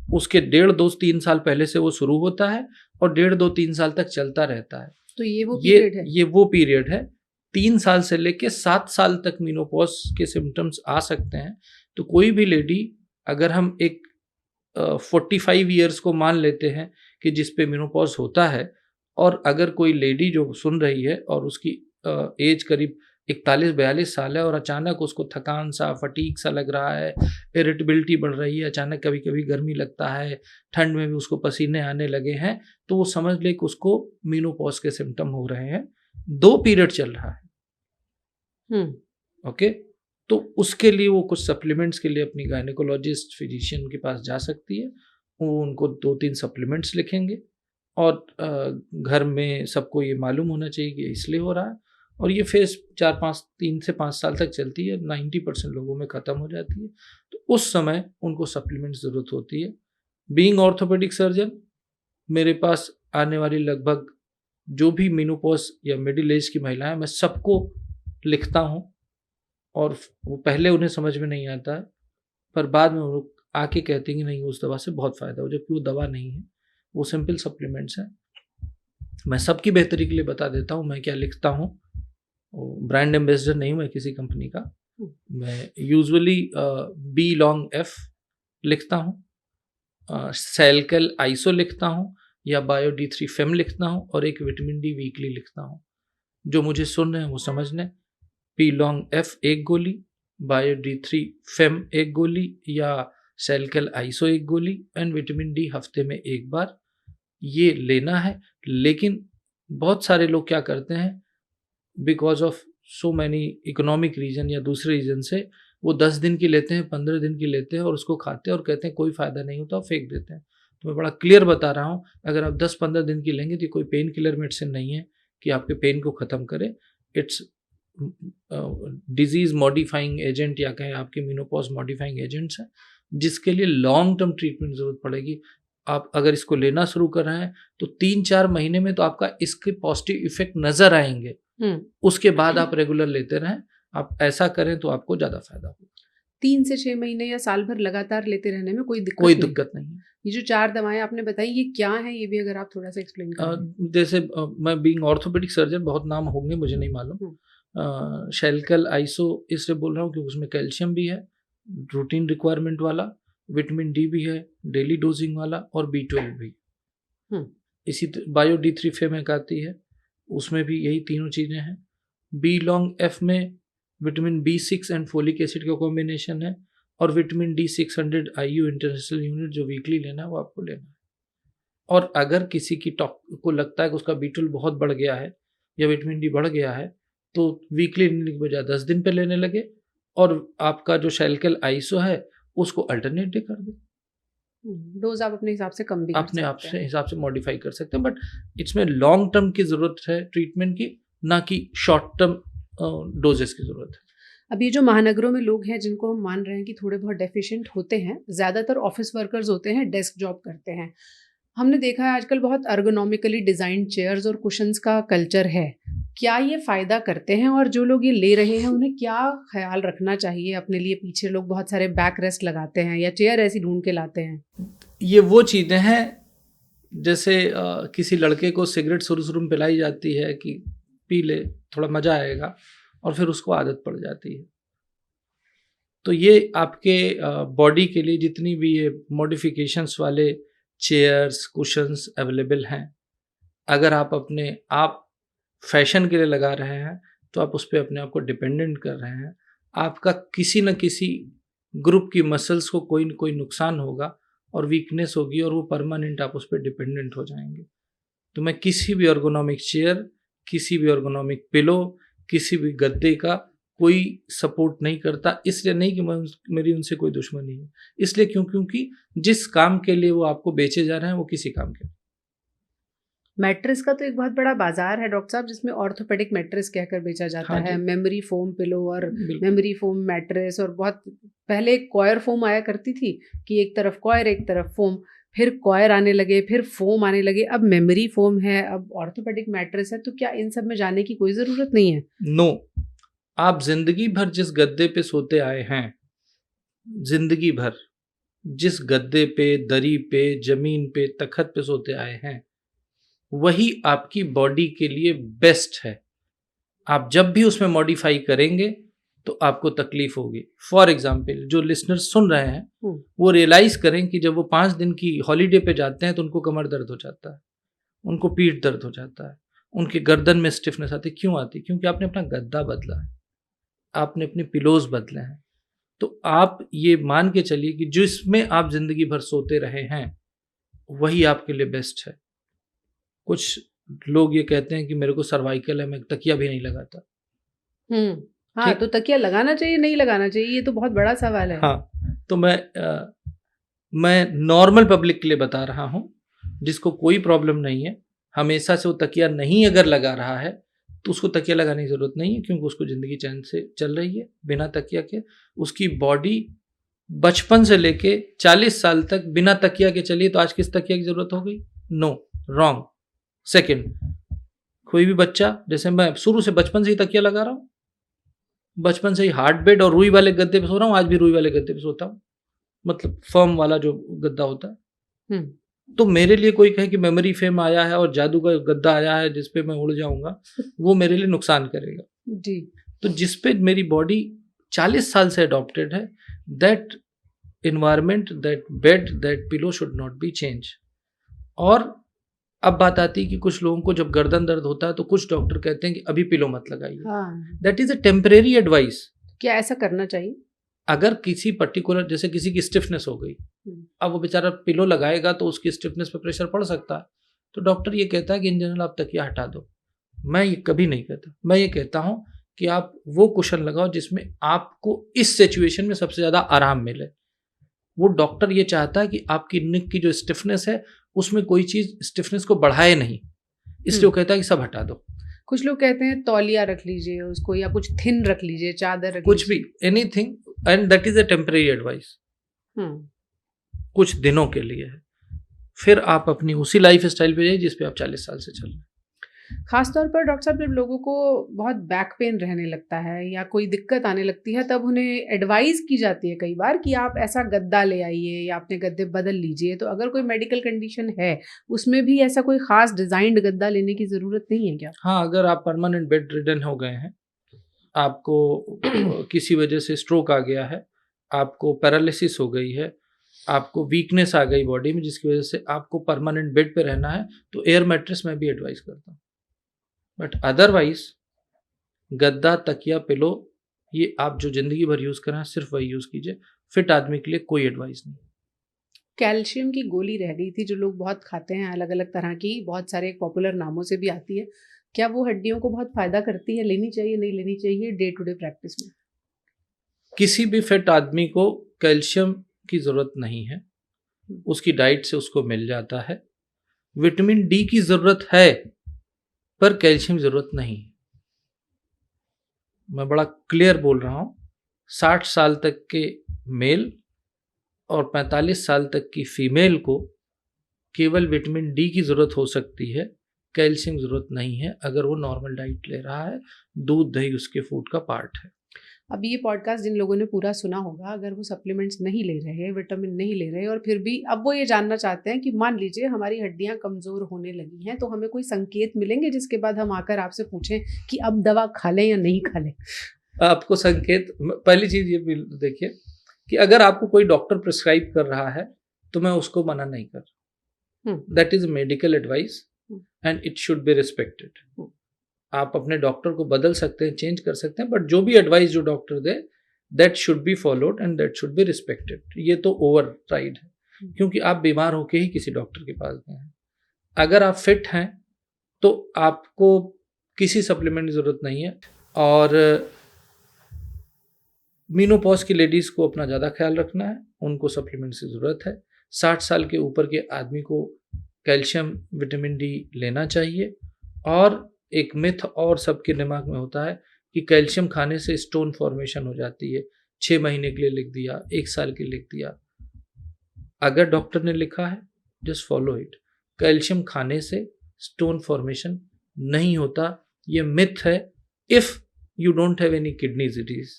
उसके 1.5-2-3 साल पहले से वो शुरू होता है और 1.5-2-3 साल तक चलता रहता है। तो ये वो पीरियड है। ये वो पीरियड है। 3 साल से लेके 7 साल तक मेनोपॉज के सिम्टम्स आ सकते हैं। तो कोई भी लेडी, अगर हम एक 45 ईयर्स को मान लेते हैं कि जिस पे मेनोपॉज होता है, और अगर कोई लेडी जो सुन रही है और उसकी एज करीब 41-42 साल है और अचानक उसको थकान सा, फटीक सा लग रहा है, इरिटेबिलिटी बढ़ रही है, अचानक कभी कभी गर्मी लगता है, ठंड में भी उसको पसीने आने लगे हैं, तो वो समझ ले कि उसको मेनोपॉज के सिम्टम हो रहे हैं। 2 पीरियड चल रहा है। ओके, तो उसके लिए वो कुछ सप्लीमेंट्स के लिए अपनी गायनेकोलॉजिस्ट, फिजिशियन के पास जा सकती है। वो उनको 2-3 सप्लीमेंट्स लिखेंगे और घर में सबको ये मालूम होना चाहिए कि इसलिए हो रहा है। और ये फेज 3 से 5 साल तक चलती है, 90% लोगों में ख़त्म हो जाती है। तो उस समय उनको सप्लीमेंट्स ज़रूरत होती है। बीइंग ऑर्थोपेडिक सर्जन, मेरे पास आने वाली लगभग जो भी मेनोपॉज या मिडिल एज की महिलाएं, मैं सबको लिखता हूँ। और वो पहले उन्हें समझ में नहीं आता है, पर बाद में वो आके कहते हैं कि नहीं, उस दवा से बहुत फ़ायदा हो, जबकि वो दवा नहीं है, वो सिंपल सप्लीमेंट्स हैं। मैं सबकी बेहतरी के लिए बता देता हूँ मैं क्या लिखता हूँ। ब्रांड एम्बेसडर नहीं हूँ मैं किसी कंपनी का। मैं यूजुअली बी लॉन्ग एफ लिखता हूँ, सेलकल आइसो लिखता हूँ, या बायो D3 फेम लिखता हूँ, और एक विटामिन डी वीकली लिखता हूँ। जो मुझे सुन रहे हैं वो समझ लें। पी लॉन्ग एफ 1 गोली, बायो D3 फेम 1 गोली, या सेलकल आइसो 1 गोली, एंड विटामिन डी हफ्ते में 1 बार, ये लेना है। लेकिन बहुत सारे लोग क्या करते हैं, because of so many economic reason या दूसरे रीजन से, वो 10 दिन की लेते हैं, 15 दिन की लेते हैं और उसको खाते हैं और कहते हैं कोई फ़ायदा नहीं होता और फेंक देते हैं। तो मैं बड़ा क्लियर बता रहा हूँ, अगर आप 10-15 दिन की लेंगे तो कोई पेन किलर मेडिसिन नहीं है कि आपके पेन को ख़त्म करे। इट्स डिजीज़ मॉडिफाइंग एजेंट, या कहें आपके मेनोपॉज मॉडिफाइंग एजेंट्स हैं, जिसके लिए लॉन्ग टर्म ट्रीटमेंट ज़रूरत पड़ेगी। आप अगर इसको लेना शुरू कर रहे हैं तो 3-4 महीने में तो आपका इसके पॉजिटिव इफेक्ट नज़र आएंगे। उसके बाद आप रेगुलर लेते रहें। आप ऐसा करें तो आपको ज़्यादा फायदा होगा। 3 से 6 महीने या साल भर लगातार लेते रहने में कोई दिक्कत नहीं है। ये जो 4 दवाएं आपने बताई, ये क्या हैं, ये भी अगर आप थोड़ा सा एक्सप्लेन करें। जैसे मैं बीइंग ऑर्थोपेडिक सर्जन, बहुत नाम होंगे मुझे नहीं मालूम। शेल्कल आइसो इसलिए बोल रहा हूँ क्योंकि उसमें कैल्शियम भी है, रूटीन रिक्वायरमेंट वाला, विटामिन डी भी है, डेली डोजिंग वाला, और B12 भी। इसी बायो D3 फेम एक आती है, उसमें भी यही तीनों चीज़ें हैं। बी लॉन्ग एफ में vitamin B6 and folic acid का कॉम्बिनेशन है, और vitamin D600 IU international unit जो वीकली लेना है वो आपको लेना है। और अगर किसी की को लगता है कि उसका B12 बहुत बढ़ गया है या विटामिन डी बढ़ गया है, तो वीकली लेने के बजाय 10 दिन पे लेने लगे, और आपका जो शेल्कल आइसो है उसको अल्टरनेट डे कर दे। डोज आप अपने हिसाब से कम भी अपने आप से हिसाब से मॉडिफाई कर सकते हैं, बट इसमें लॉन्ग टर्म की ज़रूरत है ट्रीटमेंट की, ना कि शॉर्ट टर्म डोजेस की ज़रूरत है। अब ये जो महानगरों में लोग हैं जिनको हम मान रहे हैं कि थोड़े बहुत डेफिशिएंट होते हैं, ज़्यादातर ऑफिस वर्कर्स होते हैं, डेस्क जॉब करते हैं। हमने देखा है आजकल बहुत अर्गोनॉमिकली डिज़ाइंड चेयर्स और कुशन्स का कल्चर है। क्या ये फ़ायदा करते हैं, और जो लोग ये ले रहे हैं उन्हें क्या ख्याल रखना चाहिए अपने लिए? पीछे लोग बहुत सारे बैक रेस्ट लगाते हैं या चेयर ऐसी ढूंढ के लाते हैं। ये वो चीज़ें हैं जैसे किसी लड़के को सिगरेट शुरू में पिलाई जाती है कि पी ले, थोड़ा मज़ा आएगा, और फिर उसको आदत पड़ जाती है। तो ये आपके बॉडी के लिए जितनी भी ये मॉडिफिकेशंस वाले चेयर्स, कुशन्स अवेलेबल हैं, अगर आप फैशन के लिए लगा रहे हैं तो आप उस पर अपने आप को डिपेंडेंट कर रहे हैं। आपका किसी न किसी ग्रुप की मसल्स को कोई न कोई नुकसान होगा और वीकनेस होगी, और वो परमानेंट आप उस पर डिपेंडेंट हो जाएंगे। तो मैं किसी भी एर्गोनॉमिक चेयर, किसी भी एर्गोनॉमिक पिलो, किसी भी गद्दे का कोई सपोर्ट नहीं करता। इसलिए नहीं कि मेरी उनसे कोई दुश्मनी है, इसलिए क्योंकि जिस काम के लिए वो आपको बेचे जा रहे हैं वो किसी काम के। मैट्रेस का तो एक बहुत बड़ा बाजार है डॉक्टर साहब, जिसमें ऑर्थोपेडिक मैट्रेस कहकर बेचा जाता है। मेमोरी फोम पिलो और मेमोरी फोम मैट्रेस, और बहुत पहले एक कॉयर फोम आया करती थी कि एक तरफ कॉयर एक तरफ फोम। फिर कॉयर आने लगे, फिर फोम आने लगे, अब मेमोरी फोम है, अब ऑर्थोपेडिक मैट्रेस है, तो क्या इन सब में जाने की कोई ज़रूरत नहीं है? नो, आप जिंदगी भर जिस गद्दे पे सोते आए हैं, जिंदगी भर जिस गद्दे पे, दरी पे, जमीन पे, तखत पे सोते आए हैं, वही आपकी बॉडी के लिए बेस्ट है। आप जब भी उसमें मॉडिफाई करेंगे तो आपको तकलीफ होगी। फॉर एग्जाम्पल, जो लिसनर्स सुन रहे हैं वो रियलाइज करें कि जब वो 5 दिन की हॉलीडे पे जाते हैं तो उनको कमर दर्द हो जाता है, उनको पीठ दर्द हो जाता है, उनके गर्दन में स्टिफनेस आती है। क्यों आती है? क्योंकि आपने अपना गद्दा बदला है, आपने अपने पिलोज बदले हैं। तो आप ये मान के चलिए कि जिसमें आप जिंदगी भर सोते रहे हैं वही आपके लिए बेस्ट है। कुछ लोग ये कहते हैं कि मेरे को सर्वाइकल है, मैं तकिया भी नहीं लगाता। हाँ, ठीक। तो तकिया लगाना चाहिए, नहीं लगाना चाहिए, ये तो बहुत बड़ा सवाल है। हाँ, तो मैं नॉर्मल पब्लिक के लिए बता रहा हूँ, जिसको कोई प्रॉब्लम नहीं है, हमेशा से वो तकिया नहीं अगर लगा रहा है तो उसको तकिया लगाने की जरूरत नहीं है, क्योंकि उसको जिंदगी चैन से चल रही है बिना तकिया के। उसकी बॉडी बचपन से लेके 40 साल तक बिना तकिया के चलिए, तो आज किस तकिया की जरूरत हो गई? No, wrong. सेकंड, कोई भी बच्चा, जैसे मैं शुरू से बचपन से ही तकिया लगा रहा हूँ, बचपन से ही हार्ड बेड और रुई वाले गद्दे पे सो रहा हूँ, आज भी रुई वाले गद्दे पे सोता हूँ, मतलब फर्म वाला जो गद्दा होता है। तो मेरे लिए कोई कहे कि मेमोरी फेम आया है और जादू का गद्दा आया है जिसपे मैं उड़ जाऊंगा, वो मेरे लिए नुकसान करेगा जी। तो जिसपे मेरी बॉडी 40 साल से अडॉप्टेड है, that environment, that bed, that pillow should not be change. और अब बात आती है कि कुछ लोगों को जब गर्दन दर्द होता है तो कुछ डॉक्टर कहते हैं कि अभी पिलो मत लगाइए। That is a temporary advice. क्या ऐसा करना चाहिए? अगर किसी पर्टिकुलर, जैसे किसी की स्टिफनेस हो गई, अब वो बेचारा पिलो लगाएगा तो उसकी स्टिफनेस पे प्रेशर पड़ सकता है, तो डॉक्टर ये कहता है कि इन जनरल आप तकिया हटा दो। मैं ये कभी नहीं कहता, मैं ये कहता हूं कि आप वो कुशन लगाओ जिसमें आपको इस सिचुएशन में सबसे ज्यादा आराम मिले। वो डॉक्टर ये चाहता है कि आपकी निक की जो स्टिफनेस है उसमें कोई चीज स्टिफनेस को बढ़ाए नहीं, इसलिए वो कहता है कि सब हटा दो। कुछ लोग कहते हैं तौलिया रख लीजिए उसको, या कुछ थिन रख लीजिए, चादर रख कुछ भी, anything, and that is a temporary advice, कुछ दिनों के लिए है। फिर आप अपनी उसी लाइफ स्टाइल पे जाइए जिस पे आप 40 साल से चल रहे हैं। खासतौर पर डॉक्टर साहब, जब लोगों को बहुत बैक पेन रहने लगता है या कोई दिक्कत आने लगती है, तब उन्हें एडवाइस की जाती है कई बार कि आप ऐसा गद्दा ले आइए या अपने गद्दे बदल लीजिए। तो अगर कोई मेडिकल कंडीशन है उसमें भी ऐसा कोई खास डिजाइंड गद्दा लेने की जरूरत नहीं है क्या? हाँ, अगर आप परमानेंट बेड रिडन हो गए हैं, आपको किसी वजह से स्ट्रोक आ गया है, आपको पैरालिसिस हो गई है, आपको वीकनेस आ गई बॉडी में जिसकी वजह से आपको परमानेंट बेड पे रहना है, तो एयर मैट्रेस मैं भी एडवाइस करता हूँ। बट अदरवाइज गद्दा, तकिया, पिलो, ये आप जो जिंदगी भर यूज करें सिर्फ वही यूज कीजिए। फिट आदमी के लिए कोई एडवाइस नहीं। कैल्शियम की गोली रह गई थी जो लोग बहुत खाते हैं, अलग अलग तरह की, बहुत सारे पॉपुलर नामों से भी आती है, क्या वो हड्डियों को बहुत फायदा करती है? लेनी चाहिए, नहीं लेनी चाहिए डे टू डे प्रैक्टिस में? किसी भी फिट आदमी को कैल्शियम की जरूरत नहीं है, उसकी डाइट से उसको मिल जाता है। विटामिन डी की जरूरत है पर कैल्शियम जरूरत नहीं। मैं बड़ा क्लियर बोल रहा हूं, 60 साल तक के मेल और 45 साल तक की फीमेल को केवल विटामिन डी की जरूरत हो सकती है, कैल्शियम जरूरत नहीं है अगर वो नॉर्मल डाइट ले रहा है, दूध दही उसके फूड का पार्ट है। अब ये पॉडकास्ट जिन लोगों ने पूरा सुना होगा, अगर वो सप्लीमेंट्स नहीं ले रहे, विटामिन नहीं ले रहे, और फिर भी अब वो ये जानना चाहते हैं कि मान लीजिए हमारी हड्डियां कमज़ोर होने लगी हैं, तो हमें कोई संकेत मिलेंगे जिसके बाद हम आकर आपसे पूछें कि अब दवा खा लें या नहीं खा लें? आपको संकेत, पहली चीज ये देखिए कि अगर आपको कोई डॉक्टर प्रिस्क्राइब कर रहा है तो मैं उसको मना नहीं कर। That is medical advice and it should be respected. आप अपने डॉक्टर को बदल सकते हैं, चेंज कर सकते हैं, बट जो भी एडवाइस जो doctor they that should be followed and that should be respected. ये तो ओवर राइड है, क्योंकि आप बीमार होके ही किसी डॉक्टर के पास गए हैं। अगर आप फिट हैं तो आपको किसी सप्लीमेंट की जरूरत नहीं है। और मीनोपॉज की लेडीज को अपना ज़्यादा ख्याल रखना है, उनको सप्लीमेंट की ज़रूरत है। 60 साल के ऊपर के आदमी को कैल्शियम, विटामिन डी लेना चाहिए। और एक मिथ और सबके दिमाग में होता है कि कैल्शियम खाने से स्टोन फॉर्मेशन हो जाती है। 6 महीने के लिए लिख दिया, 1 साल के लिए लिख दिया। अगर डॉक्टर ने लिखा है जस्ट फॉलो इट। कैल्शियम खाने से स्टोन फॉर्मेशन नहीं होता, ये मिथ है। If you don't have any kidney disease,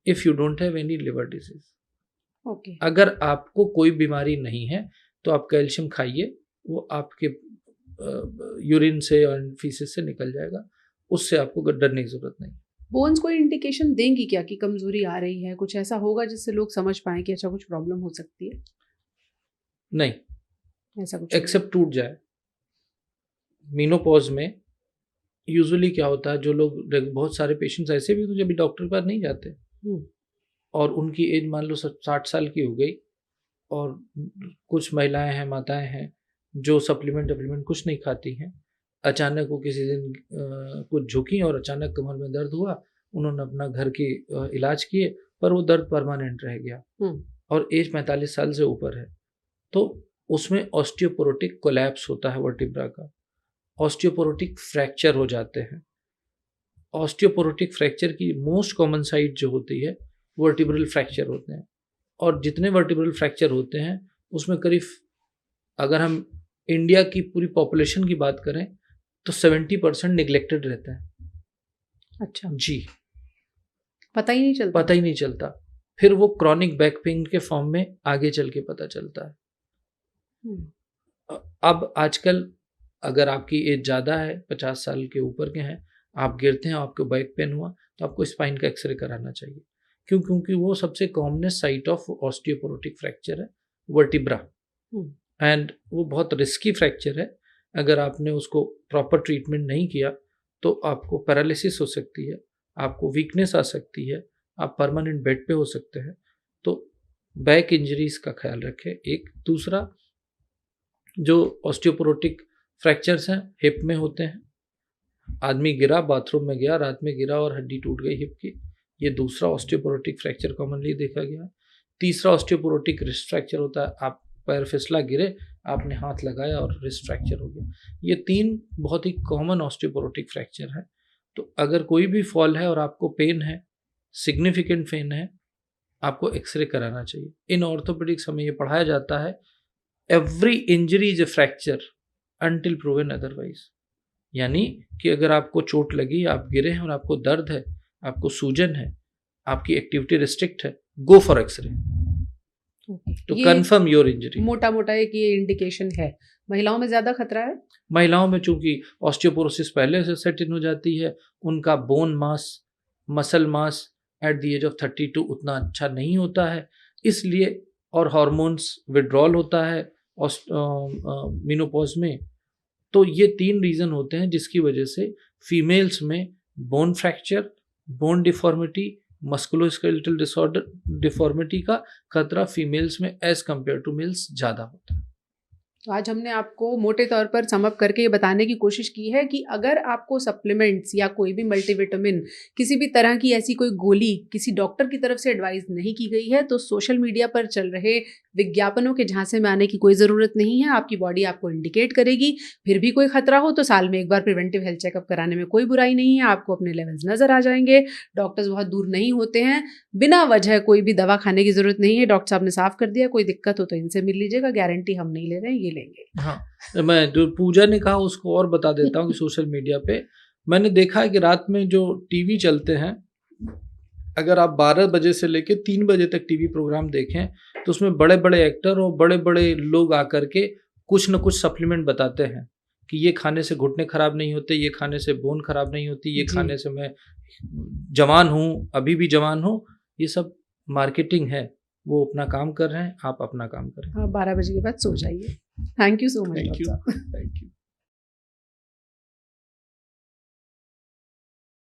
if you don't have any liver disease, okay, अगर आपको कोई बीमारी नहीं है तो आप कैल्शियम खाइए, वो आपके यूरिन से और फीसेस से निकल जाएगा, उससे आपको डरने की जरूरत नहीं। बोन्स कोई इंडिकेशन देंगी क्या कि कमजोरी आ रही है? कुछ ऐसा होगा जिससे लोग समझ पाए कि अच्छा कुछ प्रॉब्लम हो सकती है? नहीं, ऐसा कुछ एक्सेप्ट टूट जाए। मीनोपॉज में यूजुअली क्या होता है, जो लोग बहुत सारे पेशेंट्स ऐसे भी तो जब भी डॉक्टर के पास नहीं जाते और उनकी एज मान लो 60 साल की हो गई, और कुछ महिलाएं हैं, माताएं हैं जो सप्लीमेंट कुछ नहीं खाती हैं, अचानक वो किसी दिन कुछ झुकी और अचानक कमर में दर्द हुआ, उन्होंने अपना घर के इलाज किए, पर वो दर्द परमानेंट रह गया और एज 45 साल से ऊपर है, तो उसमें ऑस्टियोपोरोटिक कोलैप्स होता है वर्टिब्रा का, ऑस्टियोपोरोटिक फ्रैक्चर हो जाते हैं। ऑस्टियोपोरोटिक फ्रैक्चर की मोस्ट कॉमन साइट जो होती है वर्टिब्रल फ्रैक्चर होते हैं, और जितने वर्टिब्रल फ्रैक्चर होते हैं उसमें करीब, अगर हम इंडिया की पूरी पॉपुलेशन की बात करें तो 70% निगलेक्टेड रहता है। अच्छा जी, पता ही नहीं चलता। पता ही नहीं चलता, फिर वो क्रॉनिक बैक पेन के फॉर्म में आगे चल के पता चलता है। अब आजकल अगर आपकी एज ज़्यादा है, 50 साल के ऊपर के हैं, आप गिरते हैं, आपको बैक पेन हुआ, तो आपको स्पाइन का एक्सरे कराना चाहिए। क्यों? क्योंकि वो सबसे commonest site of osteoporotic fracture है, वर्टिब्रा, एंड वो बहुत रिस्की फ्रैक्चर है। अगर आपने उसको प्रॉपर ट्रीटमेंट नहीं किया तो आपको पैरालिसिस हो सकती है, आपको वीकनेस आ सकती है, आप परमानेंट बेड पे हो सकते हैं। तो बैक इंजरीज का ख्याल रखें। एक दूसरा, जो ऑस्टियोपोरोटिक फ्रैक्चर्स हैं हिप में होते हैं, आदमी गिरा, बाथरूम में गया, रात में गिरा और हड्डी टूट गई हिप की, ये दूसरा ऑस्टियोपोरोटिक फ्रैक्चर कॉमनली देखा गया। तीसरा ऑस्टियोपोरोटिक रिस्ट फ्रैक्चर होता है, आप पैर फिसला गिरे, आपने हाथ लगाया और रिस्ट फ्रैक्चर हो गया। ये 3 बहुत ही कॉमन ऑस्टियोपोरोटिक फ्रैक्चर है। तो अगर कोई भी फॉल है और आपको पेन है, सिग्निफिकेंट पेन है, आपको एक्सरे कराना चाहिए। इन ऑर्थोपेडिक्स हमें ये पढ़ाया जाता है, every injury is a fracture until proven otherwise. यानी कि अगर आपको चोट लगी, आप गिरे हैं और आपको दर्द है, आपको सूजन है, आपकी एक्टिविटी रिस्ट्रिक्ट है, go for x-ray to confirm your injury. मोटा मोटा एक ये इंडिकेशन है। महिलाओं में ज्यादा खतरा है? महिलाओं में चूंकि ऑस्टियोपोरोसिस पहले से सेट इन हो जाती है, उनका bone mass, muscle mass at the age of 32 उतना अच्छा नहीं होता है, इसलिए, और हार्मोन्स विड्रॉल होता है मेनोपॉज में। तो ये 3 रीज़न होते हैं जिसकी वजह से फीमेल्स में bone fracture, bone deformity, musculoskeletal disorder, deformity का खतरा फीमेल्स में एज कंपेयर टू मेल्स ज़्यादा होता है। तो आज हमने आपको मोटे तौर पर सम अप करके ये बताने की कोशिश की है कि अगर आपको सप्लीमेंट्स या कोई भी मल्टीविटामिन, किसी भी तरह की ऐसी कोई गोली किसी डॉक्टर की तरफ से एडवाइस नहीं की गई है, तो सोशल मीडिया पर चल रहे विज्ञापनों के झांसे में आने की कोई ज़रूरत नहीं है। आपकी बॉडी आपको इंडिकेट करेगी। फिर भी कोई खतरा हो तो साल में एक बार प्रिवेंटिव हेल्थ चेकअप कराने में कोई बुराई नहीं है। आपको अपने लेवल्स नज़र आ जाएंगे। डॉक्टर्स बहुत दूर नहीं होते हैं। बिना वजह कोई भी दवा खाने की ज़रूरत नहीं है। डॉक्टर साहब ने साफ कर दिया, कोई दिक्कत हो तो इनसे मिल लीजिएगा, गारंटी हम नहीं ले रहे हैं, ये लेंगे। हाँ, मैं जो पूजा ने कहा उसको और बता देता हूँ कि सोशल मीडिया पे मैंने देखा है कि रात में जो टीवी चलते हैं, अगर आप 12 बजे से लेके 3 बजे तक टीवी प्रोग्राम देखें तो उसमें बड़े बड़े एक्टर और बड़े बड़े लोग आकर के कुछ न कुछ सप्लीमेंट बताते हैं कि ये खाने से घुटने खराब नहीं होते, ये खाने से बोन खराब नहीं होती, ये खाने से मैं जवान हूँ, अभी भी जवान हूँ। ये सब मार्केटिंग है, वो अपना काम कर रहे हैं, आप अपना काम करें। हाँ, 12 बजे के बाद सो जाइए। Thank you so much.